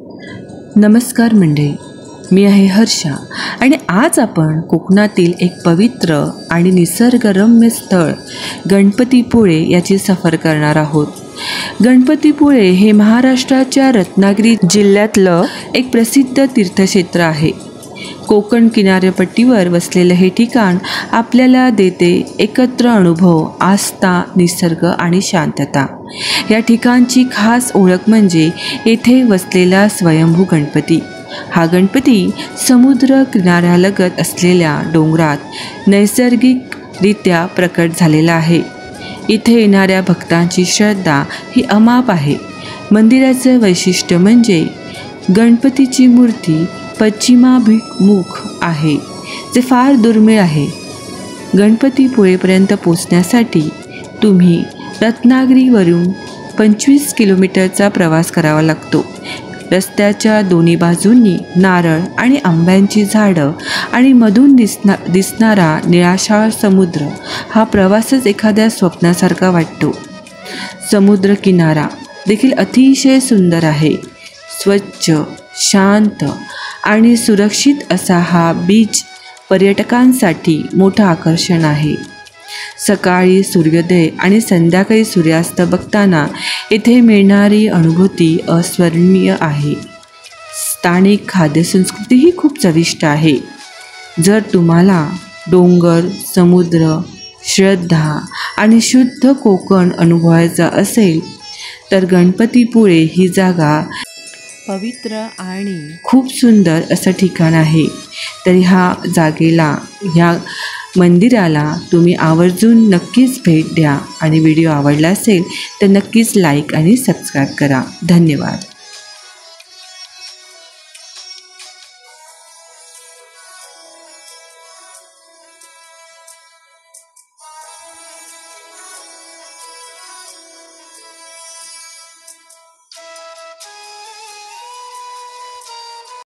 नमस्कार मंडळी, मी आहे हर्षा आणि आज आपण कोकणातील एक पवित्र आणि निसर्गरम्य स्थळ गणपतीपुळे याची सफर करणार आहोत. गणपतीपुळे हे महाराष्ट्राच्या रत्नागिरी जिल्ह्यातलं एक प्रसिद्ध तीर्थक्षेत्र आहे. कोकण किनारपट्टीवर वसलेलं हे ठिकाण आपल्याला देते एकत्र अनुभव, आस्था, निसर्ग आणि शांतता. या ठिकाणची खास ओळख म्हणजे येथे वसलेला स्वयंभू गणपती. हा गणपती समुद्र किनाऱ्यालगत असलेल्या डोंगरात नैसर्गिकरित्या प्रकट झालेला आहे. इथे येणाऱ्या भक्तांची श्रद्धा ही अमाप आहे. मंदिराचं वैशिष्ट्य म्हणजे गणपतीची मूर्ती पश्चिमाभिमुख आहे, जे फार दुर्मिळ आहे. गणपतीपुळेपर्यंत पोचण्यासाठी तुम्ही रत्नागिरीवरून 25 किलोमीटरचा प्रवास करावा लागतो. रस्त्याच्या दोन्ही बाजूंनी नारळ आणि आंब्यांची झाडं आणि मधून दिसणारा निळाशार समुद्र हा प्रवासच एखाद्या स्वप्नासारखा वाटतो. समुद्र किनारा देखील अतिशय सुंदर आहे. स्वच्छ, शांत आणि सुरक्षित असा हा बीच पर्यटकांसाठी मोठं आकर्षण आहे. सकाळी सूर्योदय आणि संध्याकाळी सूर्यास्त बघताना येथे मिळणारी अनुभूती अस्वर्णीय आहे. स्थानिक खाद्यसंस्कृतीही खूप चविष्ट आहे. जर तुम्हाला डोंगर, समुद्र, श्रद्धा आणि शुद्ध कोकण अनुभवायचा असेल तर गणपतीपुळे ही जागा पवित्र आणि खूप सुंदर असं ठिकाण आहे. तरी ह्या मंदिराला तुम्ही आवर्जून नक्कीच भेट द्या आणि व्हिडिओ आवडला असेल तर नक्कीच लाईक आणि सबस्क्राईब करा. धन्यवाद.